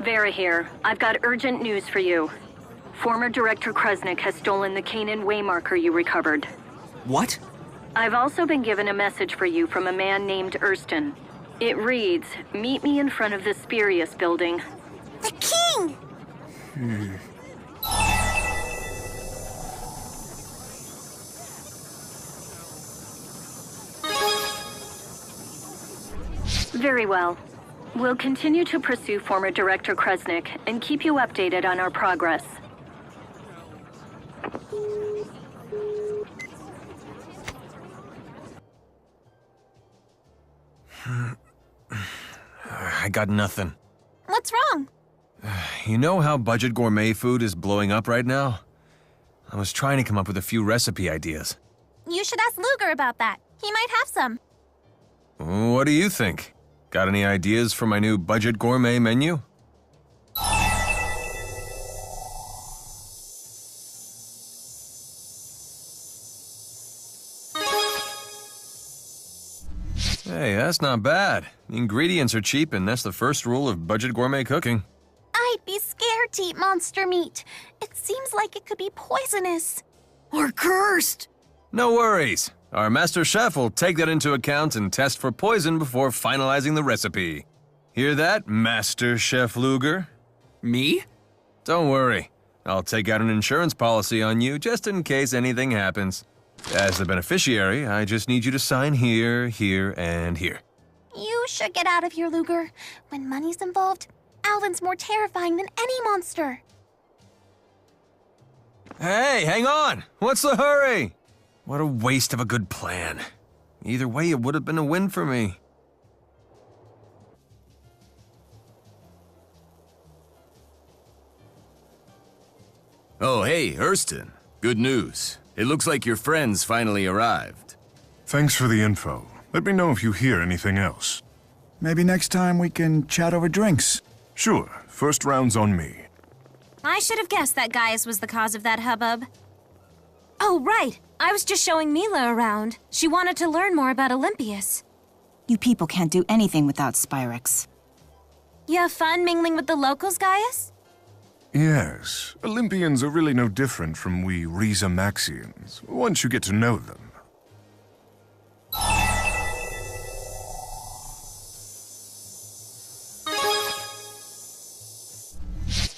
Vera here. I've got urgent news for you. Former Director Krusnik has stolen the Kanan waymarker you recovered. What? I've also been given a message for you from a man named Erston. It reads, meet me in front of the Spurious building. The king! Very well. We'll continue to pursue former Director Krusnik and keep you updated on our progress. I got nothing. What's wrong? You know how budget gourmet food is blowing up right now? I was trying to come up with a few recipe ideas. You should ask Luger about that. He might have some. What do you think? Got any ideas for my new budget gourmet menu? Hey, that's not bad. The ingredients are cheap, and that's the first rule of budget gourmet cooking. I'd be scared to eat monster meat. It seems like it could be poisonous. Or cursed! No worries. Our master chef will take that into account and test for poison before finalizing the recipe. Hear that, Master Chef Luger? Me? Don't worry. I'll take out an insurance policy on you just in case anything happens. As the beneficiary, I just need you to sign here, here, and here. You should get out of here, Luger. When money's involved, Alvin's more terrifying than any monster. Hey, hang on! What's the hurry? What a waste of a good plan. Either way, it would have been a win for me. Oh, hey, Erston. Good news. It looks like your friends finally arrived. Thanks for the info. Let me know if you hear anything else. Maybe next time we can chat over drinks. Sure, first round's on me. I should have guessed that Gaius was the cause of that hubbub. Oh, right. I was just showing Mila around. She wanted to learn more about Olympius. You people can't do anything without Spyrex. You have fun mingling with the locals, Gaius? Yes, Olympians are really no different from we Riza-Maxians, once you get to know them.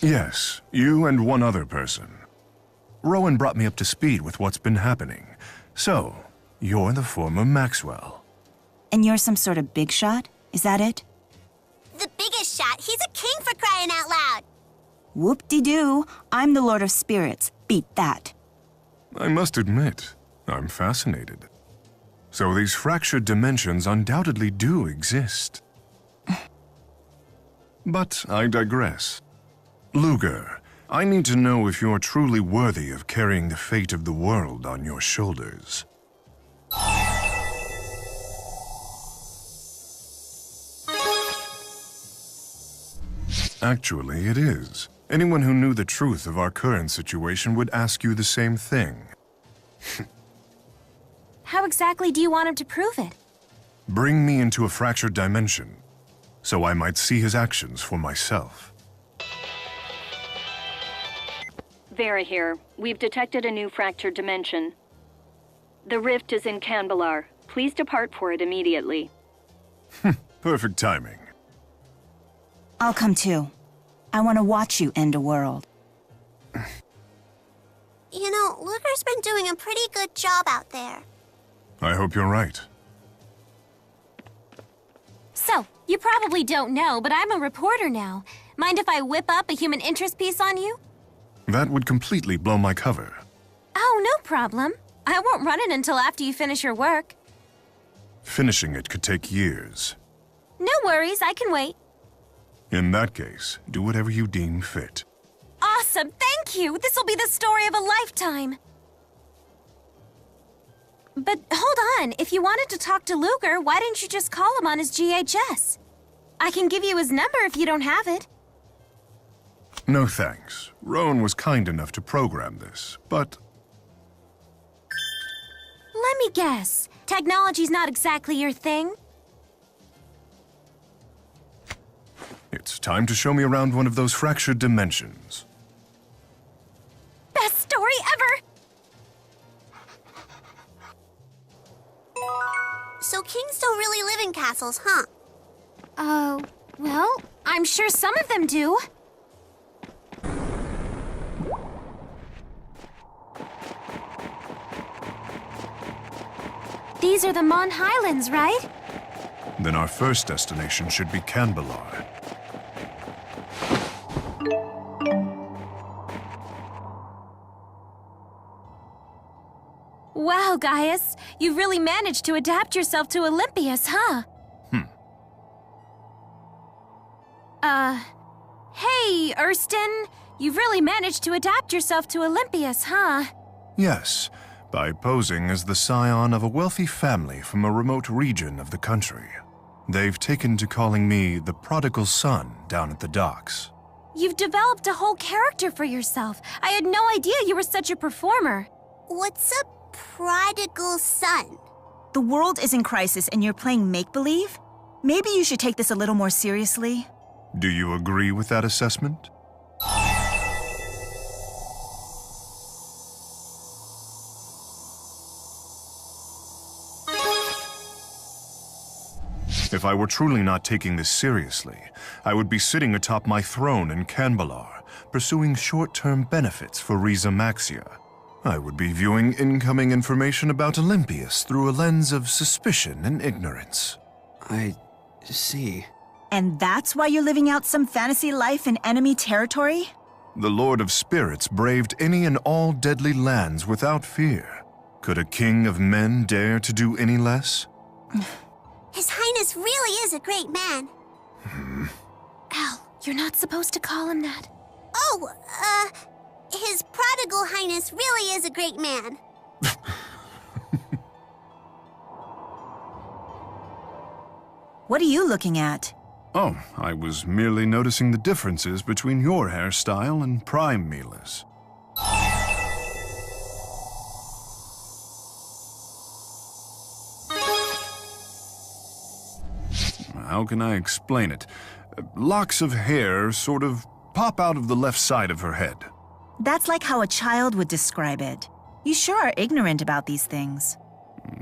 Yes, you and one other person. Rowan brought me up to speed with what's been happening. So, you're the former Maxwell. And you're some sort of big shot? Is that it? The biggest shot. He's a king for crying out loud. Whoop-de-doo. I'm the Lord of Spirits. Beat that. I must admit, I'm fascinated. So these fractured dimensions undoubtedly do exist. But I digress. Luger, I need to know if you're truly worthy of carrying the fate of the world on your shoulders. Actually, it is. Anyone who knew the truth of our current situation would ask you the same thing. How exactly do you want him to prove it? Bring me into a fractured dimension, so I might see his actions for myself. Vera here. We've detected a new fractured dimension. The rift is in Canbelar. Please depart for it immediately. Perfect timing. I'll come too. I want to watch you end a world. You know, Luger's been doing a pretty good job out there. I hope you're right. So, you probably don't know, but I'm a reporter now. Mind if I whip up a human interest piece on you? That would completely blow my cover. Oh, no problem. I won't run it until after you finish your work. Finishing it could take years. No worries, I can wait. In that case, do whatever you deem fit. Awesome, thank you! This'll be the story of a lifetime! But hold on, if you wanted to talk to Luger, why didn't you just call him on his GHS? I can give you his number if you don't have it. No thanks. Rowan was kind enough to program this, but... Let me guess. Technology's not exactly your thing? It's time to show me around one of those fractured dimensions. Best story ever! So kings don't really live in castles, huh? Well, I'm sure some of them do. These are the Mon Highlands, right? Then our first destination should be Canbelar. Wow, Gaius, you've really managed to adapt yourself to Olympius, huh? Hey, Erston, you've really managed to adapt yourself to Olympius, huh? Yes, by posing as the scion of a wealthy family from a remote region of the country. They've taken to calling me the prodigal son down at the docks. You've developed a whole character for yourself. I had no idea you were such a performer. What's a prodigal son? The world is in crisis and you're playing make-believe? Maybe you should take this a little more seriously. Do you agree with that assessment? If I were truly not taking this seriously, I would be sitting atop my throne in Canbelar, pursuing short-term benefits for Riza Maxia. I would be viewing incoming information about Olympius through a lens of suspicion and ignorance. I see. And that's why you're living out some fantasy life in enemy territory? The Lord of Spirits braved any and all deadly lands without fear. Could a king of men dare to do any less? His Highness really is a great man. Al, you're not supposed to call him that. Oh, His prodigal Highness really is a great man. What are you looking at? Oh, I was merely noticing the differences between your hairstyle and Prime Mila's. How can I explain it? Locks of hair sort of pop out of the left side of her head. That's like how a child would describe it. You sure are ignorant about these things.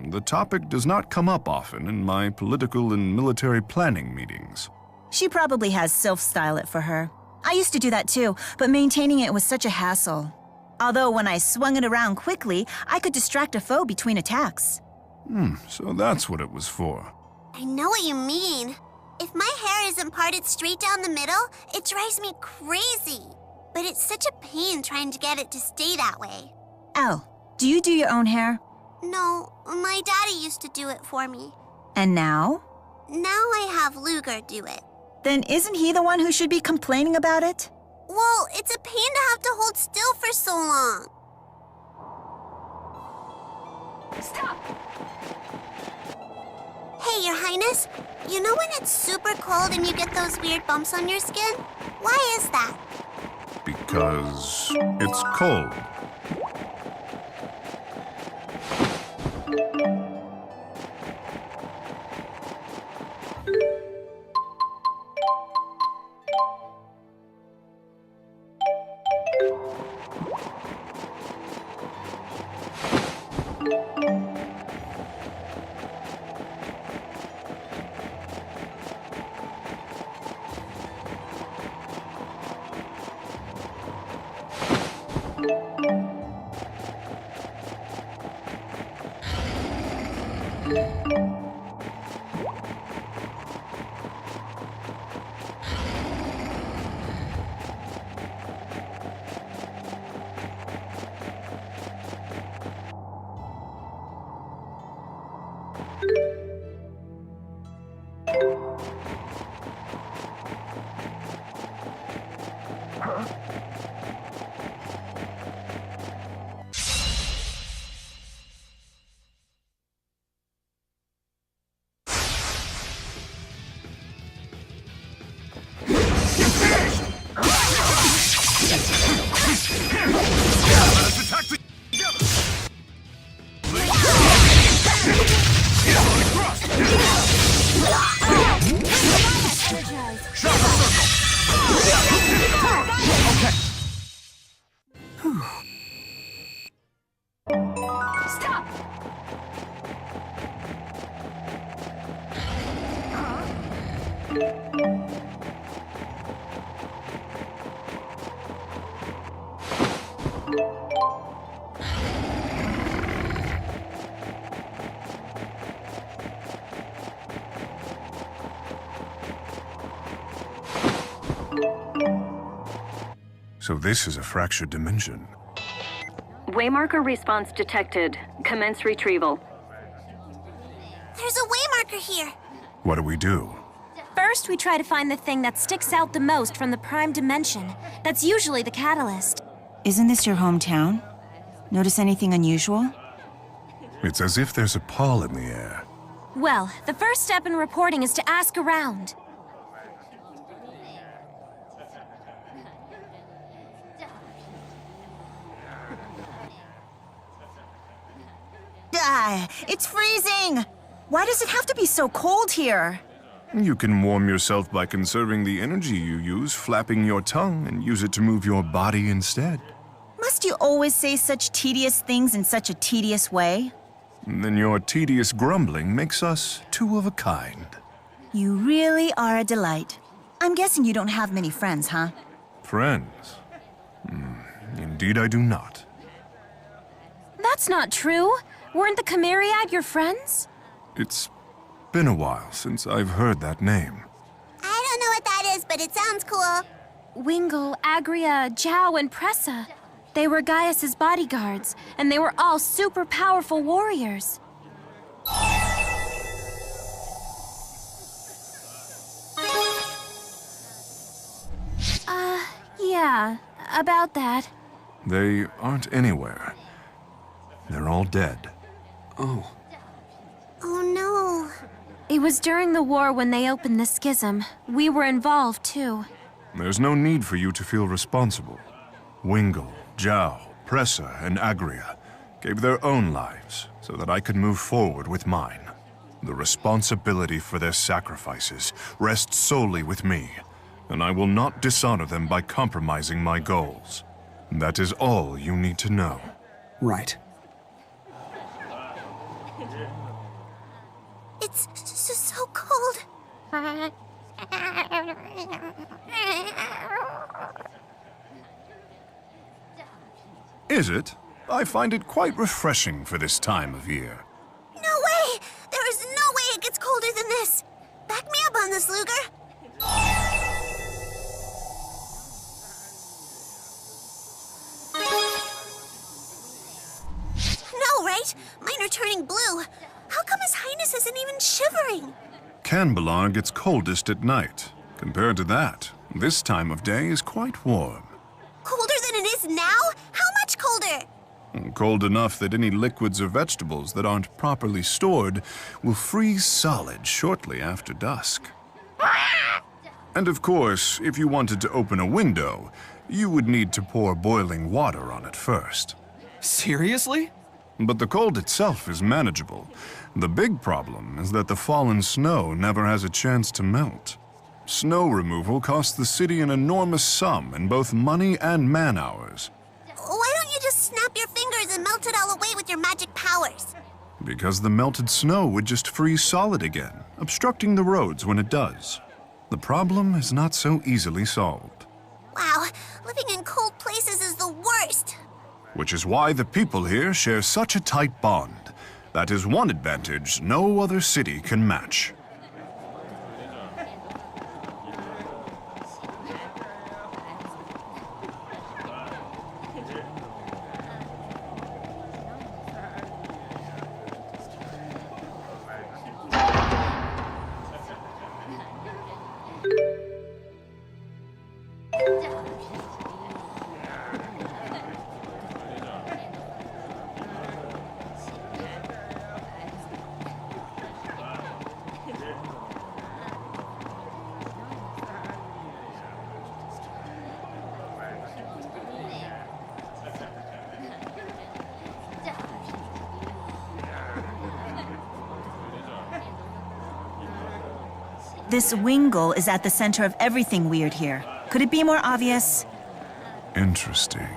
The topic does not come up often in my political and military planning meetings. She probably has self-style it for her. I used to do that too, but maintaining it was such a hassle. Although when I swung it around quickly, I could distract a foe between attacks. So that's what it was for. I know what you mean. If my hair isn't parted straight down the middle, it drives me crazy. But it's such a pain trying to get it to stay that way. Elle, do you do your own hair? No, my daddy used to do it for me. And now? Now I have Luger do it. Then isn't he the one who should be complaining about it? Well, it's a pain to have to hold still for so long. Stop! Hey, Your Highness, you know when it's super cold and you get those weird bumps on your skin? Why is that? Because it's cold. Shut the circle! So this is a fractured dimension. Waymarker response detected. Commence retrieval. There's a waymarker here. What do we do? First, we try to find the thing that sticks out the most from the prime dimension. That's usually the catalyst. Isn't this your hometown? Notice anything unusual? It's as if there's a pall in the air. Well, the first step in reporting is to ask around. It's freezing! Why does it have to be so cold here? You can warm yourself by conserving the energy you use, flapping your tongue, and use it to move your body instead. Must you always say such tedious things in such a tedious way? Then your tedious grumbling makes us two of a kind. You really are a delight. I'm guessing you don't have many friends, huh? Friends? Indeed I do not. That's not true. Weren't the Chimeriad your friends? It's been a while since I've heard that name. I don't know what that is, but it sounds cool. Wingle, Agria, Zhao, and Pressa. They were Gaius's bodyguards, and they were all super powerful warriors. Yeah, about that. They aren't anywhere. They're all dead. Oh, Oh no. It was during the war when they opened the schism. We were involved, too. There's no need for you to feel responsible. Wingle, Zhao, Pressa, and Agria gave their own lives so that I could move forward with mine. The responsibility for their sacrifices rests solely with me, and I will not dishonor them by compromising my goals. That is all you need to know. right. It's so cold. Is it? I find it quite refreshing for this time of year. No way! There is no way it gets colder than this. Back me up on this, Luger. No, right? Mine are turning blue. How come His Highness isn't even shivering? Canbelar gets coldest at night. Compared to that, this time of day is quite warm. Colder than it is now? How much colder? Cold enough that any liquids or vegetables that aren't properly stored will freeze solid shortly after dusk. And of course, if you wanted to open a window, you would need to pour boiling water on it first. Seriously? But the cold itself is manageable. The big problem is that the fallen snow never has a chance to melt. Snow removal costs the city an enormous sum in both money and man-hours. Why don't you just snap your fingers and melt it all away with your magic powers? Because the melted snow would just freeze solid again, obstructing the roads when it does. The problem is not so easily solved. Wow, living in cold places is the worst. Which is why the people here share such a tight bond. That is one advantage no other city can match. This Wingle is at the center of everything weird here. Could it be more obvious? Interesting.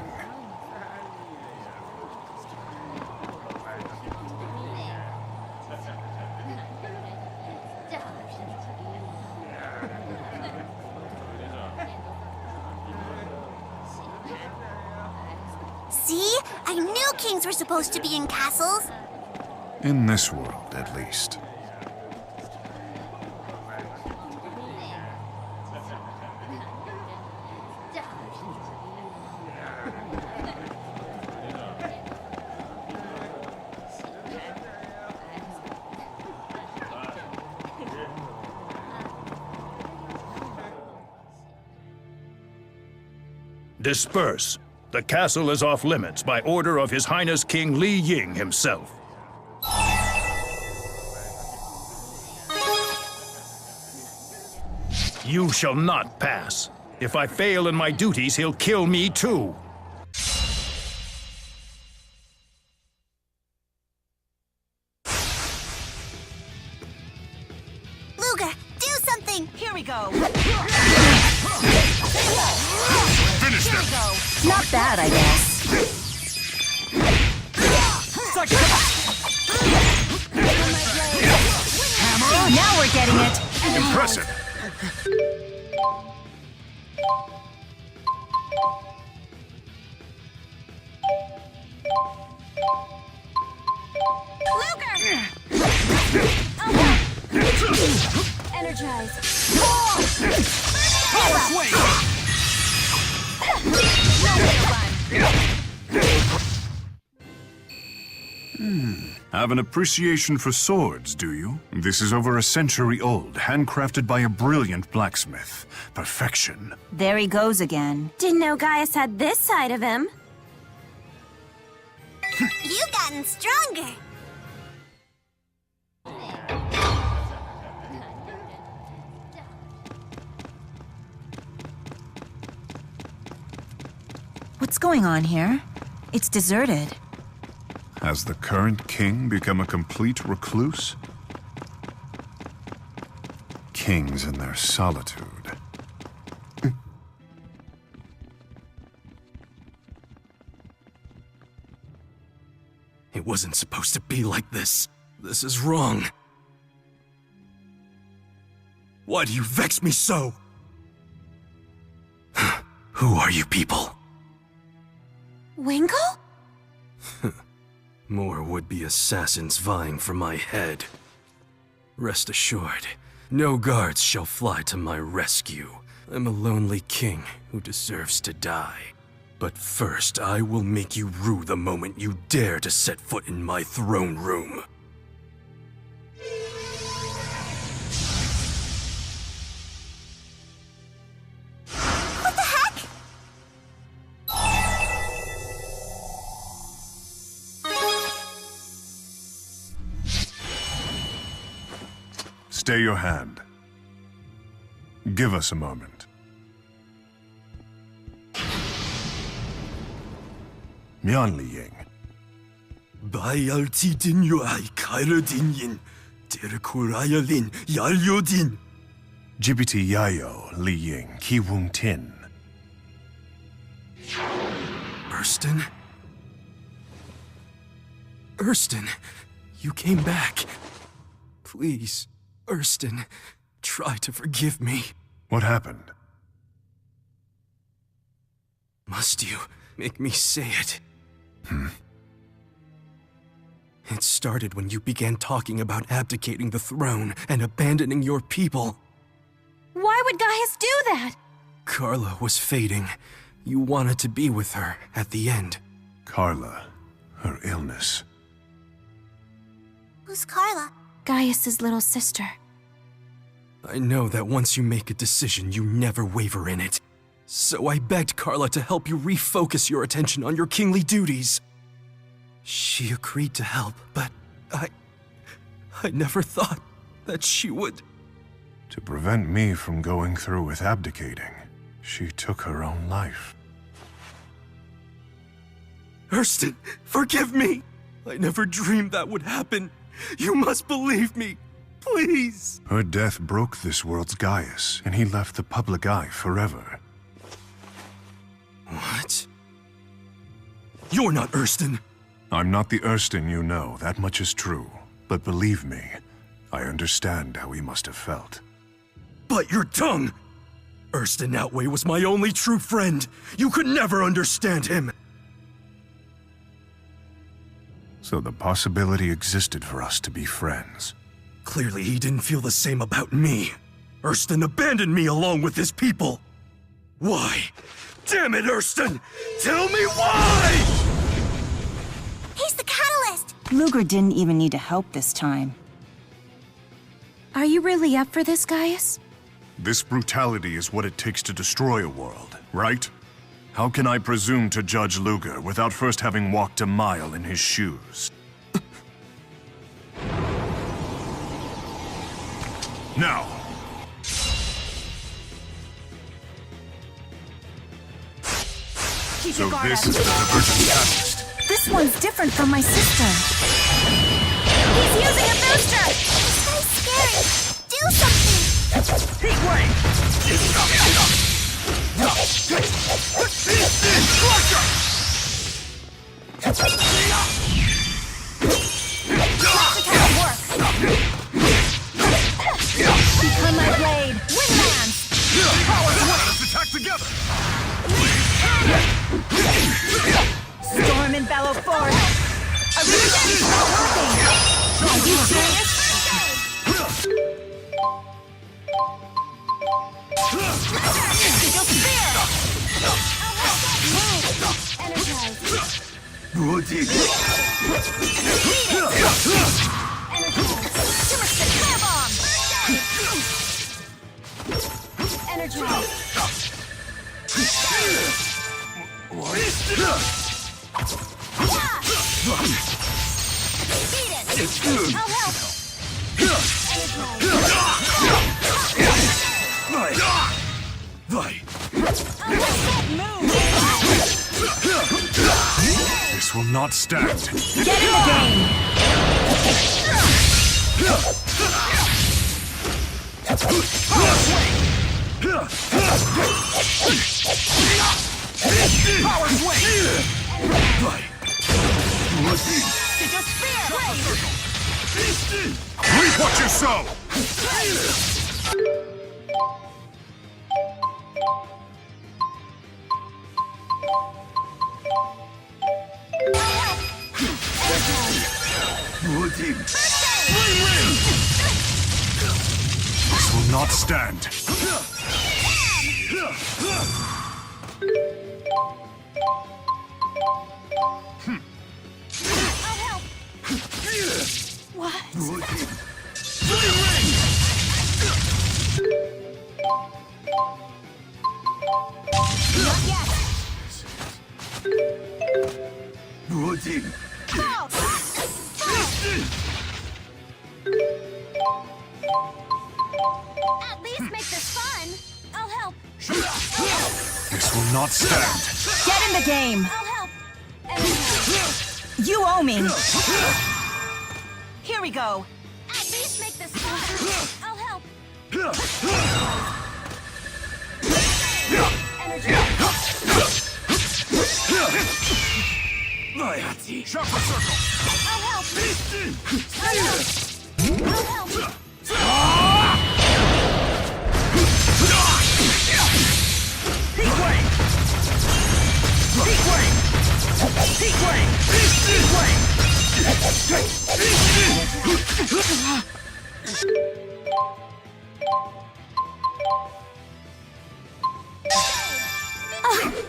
See? I knew kings were supposed to be in castles. In this world, at least. Disperse. The castle is off limits by order of His Highness King Li Ying himself. You shall not pass. If I fail in my duties, he'll kill me too. Luger, do something! Here we go. Finish them! Not bad, I guess. Now we're getting it. Impressive. Energize. Power swing! Have an appreciation for swords, do you? This is over a century old, handcrafted by a brilliant blacksmith. Perfection. There he goes again. Didn't know Gaius had this side of him. You've gotten stronger. What's going on here? It's deserted. Has the current king become a complete recluse? Kings in their solitude. It wasn't supposed to be like this. This is wrong. Why do you vex me so? Who are you people? Winkle? More would-be assassins vying for my head. Rest assured, no guards shall fly to my rescue. I'm a lonely king who deserves to die. But first, I will make you rue the moment you dare to set foot in my throne room. What the heck? Stay your hand. Give us a moment. Mian Li Ying. Bayalti din yo ay kaira din yin. Terkuraya lin yalyo din. Jibiti Yayo Li Ying Ki Wung Tin. Erston? Erston, you came back. Please, Erston, try to forgive me. What happened? Must you make me say it? It started when you began talking about abdicating the throne and abandoning your people. Why would Gaius do that? Carla was fading. You wanted to be with her at the end. Carla, her illness. Who's Carla? Gaius's little sister. I know that once you make a decision, you never waver in it. So I begged Carla to help you refocus your attention on your kingly duties. She agreed to help, but I never thought that she would. To prevent me from going through with abdicating, she took her own life. Erston, forgive me! I never dreamed that would happen. You must believe me, please! Her death broke this world's Gaius, and he left the public eye forever. What? You're not Erston! I'm not the Erston you know, that much is true. But believe me, I understand how he must have felt. But your tongue! Erston Outway was my only true friend. You could never understand him. So the possibility existed for us to be friends. Clearly he didn't feel the same about me. Erston abandoned me along with his people. Why? Damn it, Erston! Tell me why! He's the catalyst! Luger didn't even need to help this time. Are you really up for this, Gaius? This brutality is what it takes to destroy a world, right? How can I presume to judge Luger without first having walked a mile in his shoes? Now! Keep So your guard this up. is the divergent catalyst. This one's different from my sister. He's using a booster! This guy's scary. Do something. Heat wave! Become my blade. Wingman! Let's attack together! Storm and bellow forth. A regen's not working. Are you serious? Sigil spear! Energize. Shimmerstick flare bomb! Energize. Beat it! I'll help! This will not stand. Get in the game! Power swing! Sigil spear! Reap what you sow! This will not stand. At least make this fun. I'll help. This will not stand. Get in the game! I'll help. You owe me! Here we go! At least make this fun. I'll help. Chakra circle! I'll help. I'll help. Heat wave! Heat wave! Heat wave!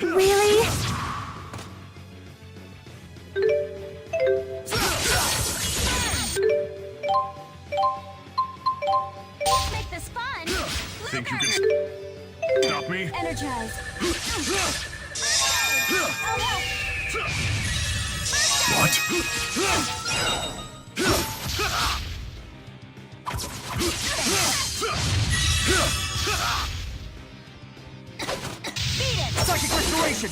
Really? Make this fun. Think you can stop me? Energize. I'll help. What? Beat it. Psychic restoration!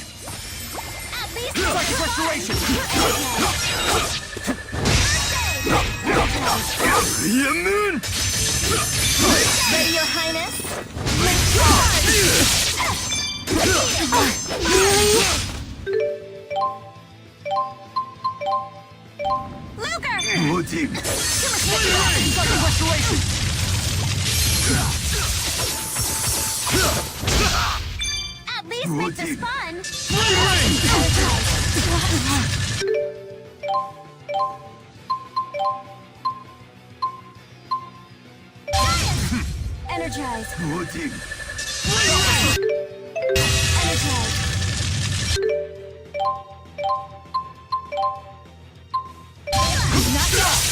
At least Psychic restoration! Yamun! Ready, Your Highness? Luger! Psychic restoration! At least make this fun. Energize. Energize. Not yet.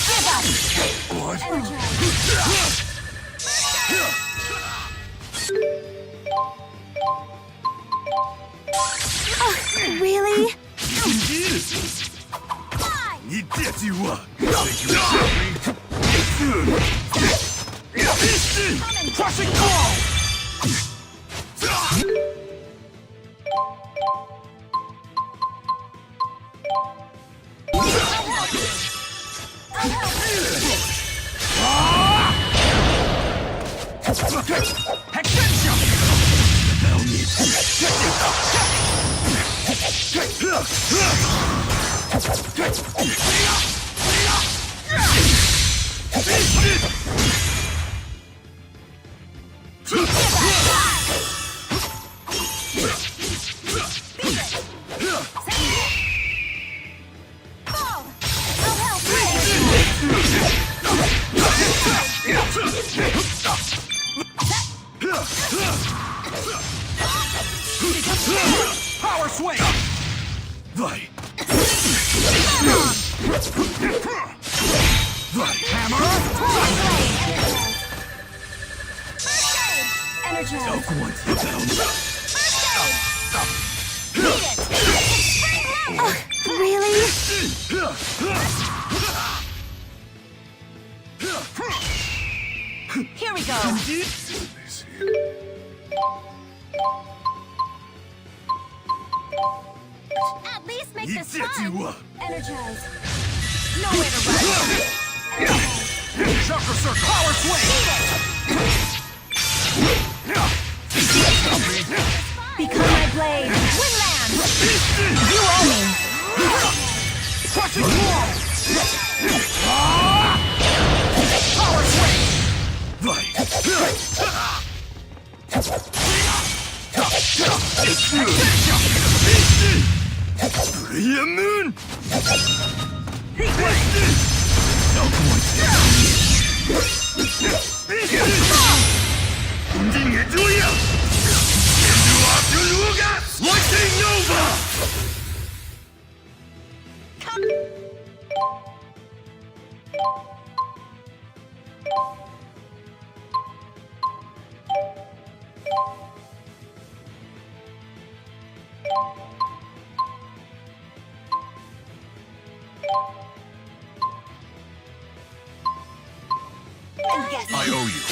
Give up. What? Energize. Really? Crushing blow! Power swing! Right. Right. Hammer! Energize. Really? Here we go. At least make this fun. Energize. Nowhere to run. Chakra circle! Power swing! Become my blade. Winland. You owe me. Crushing blow! Power swing! Moon! Lightning Nova! I owe you.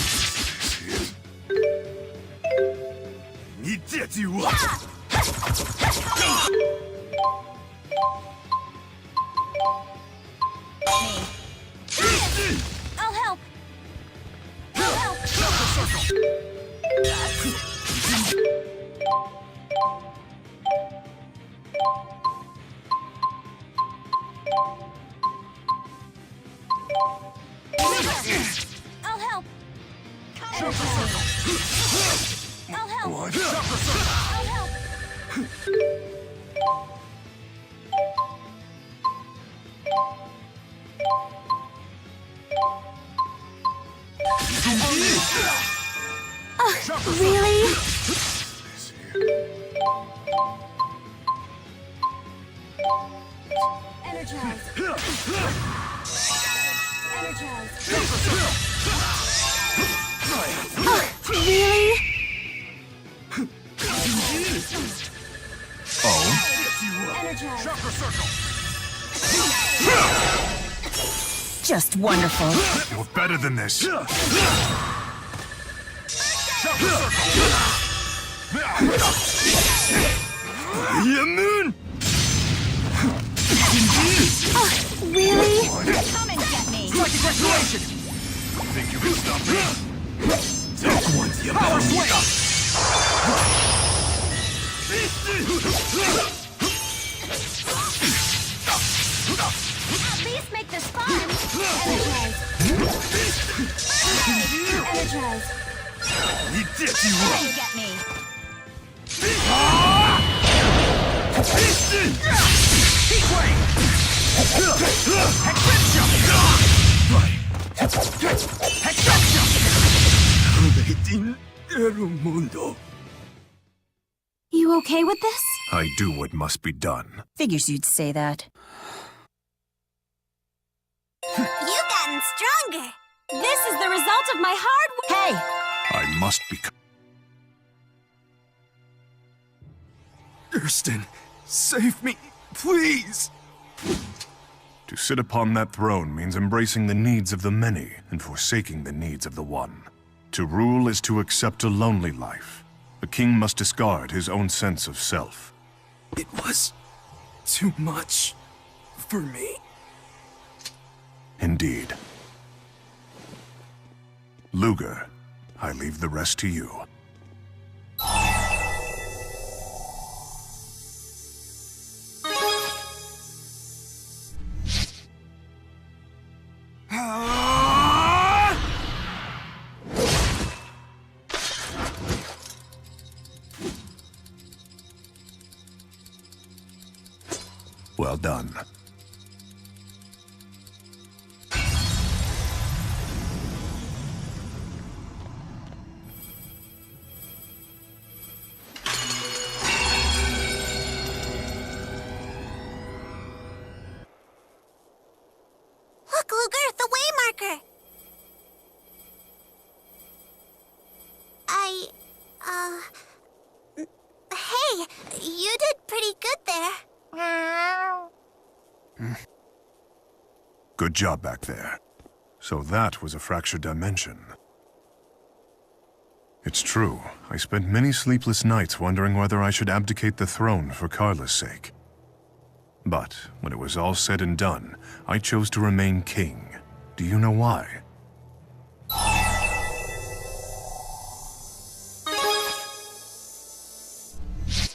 I'll help. I'll help. I'll help. I'll help. I'll help. Really? Energize. Energize. Really? Energize. Just wonderful. You're better than this. Moon! Really? Come and get me. Psychic restoration! Think you can stop me? Power swing! At least make this fun. Energize. Energize. Come and get me. Heat wave! Hexentia! Hexentia! You okay with this? I do what must be done. Figures you'd say that. You've gotten stronger. This is the result of my hard work. I must become... Hurston, save me, please! To sit upon that throne means embracing the needs of the many and forsaking the needs of the one. To rule is to accept a lonely life. A king must discard his own sense of self. It was too much for me. Indeed. Luger, I leave the rest to you. Well done. Look, Luger, the waymarker. Hey, you did pretty good there. Good job back there. So that was a fractured dimension. It's true. I spent many sleepless nights wondering whether I should abdicate the throne for Carla's sake. But when it was all said and done, I chose to remain king. Do you know why?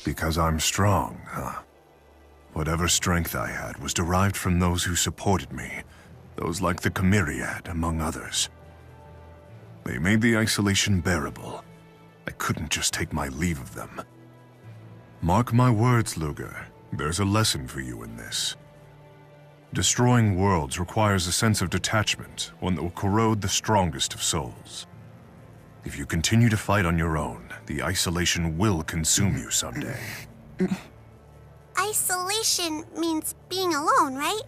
Because I'm strong, huh? Whatever strength I had was derived from those who supported me. Those like the Chimeriad, among others. They made the isolation bearable. I couldn't just take my leave of them. Mark my words, Luger. There's a lesson for you in this. Destroying worlds requires a sense of detachment, one that will corrode the strongest of souls. If you continue to fight on your own, the isolation will consume you someday. Isolation means being alone, right?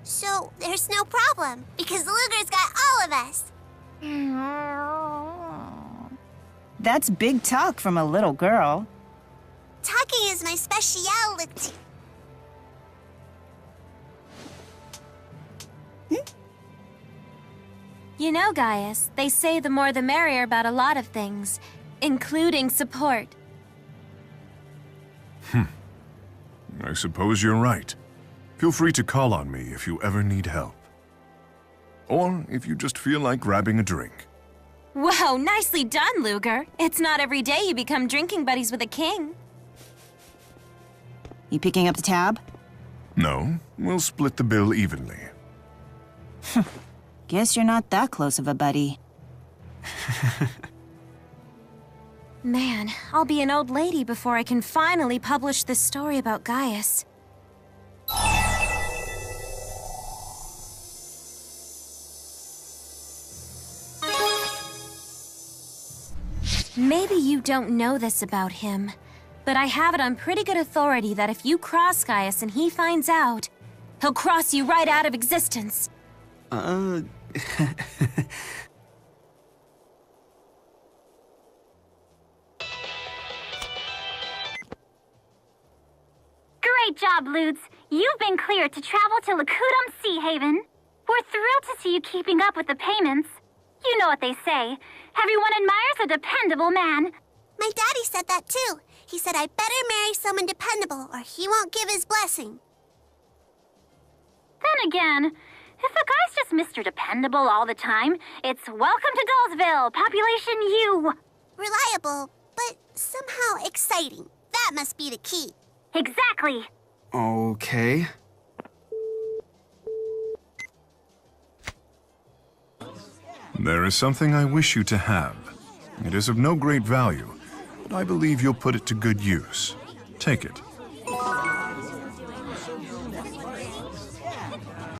So there's no problem, because Luger's got all of us. That's big talk from a little girl. Talking is my specialty. You know, Gaius, they say the more the merrier about a lot of things, including support. I suppose you're right. Feel free to call on me if you ever need help. Or if you just feel like grabbing a drink. Whoa, nicely done, Luger. It's not every day you become drinking buddies with a king. You picking up the tab? No, we'll split the bill evenly. Guess you're not that close of a buddy. Man, I'll be an old lady before I can finally publish this story about Gaius. Maybe you don't know this about him, but I have it on pretty good authority that if you cross Gaius and he finds out, he'll cross you right out of existence. Great job, Lutz. You've been cleared to travel to Lakudum Sea Haven. We're thrilled to see you keeping up with the payments. You know what they say. Everyone admires a dependable man. My daddy said that too. He said I better marry someone dependable or he won't give his blessing. Then again, if a guy's just Mr. Dependable all the time, it's welcome to Dullsville, population U. Reliable, but somehow exciting. That must be the key. Exactly. Okay. There is something I wish you to have. It is of no great value, but I believe you'll put it to good use. Take it.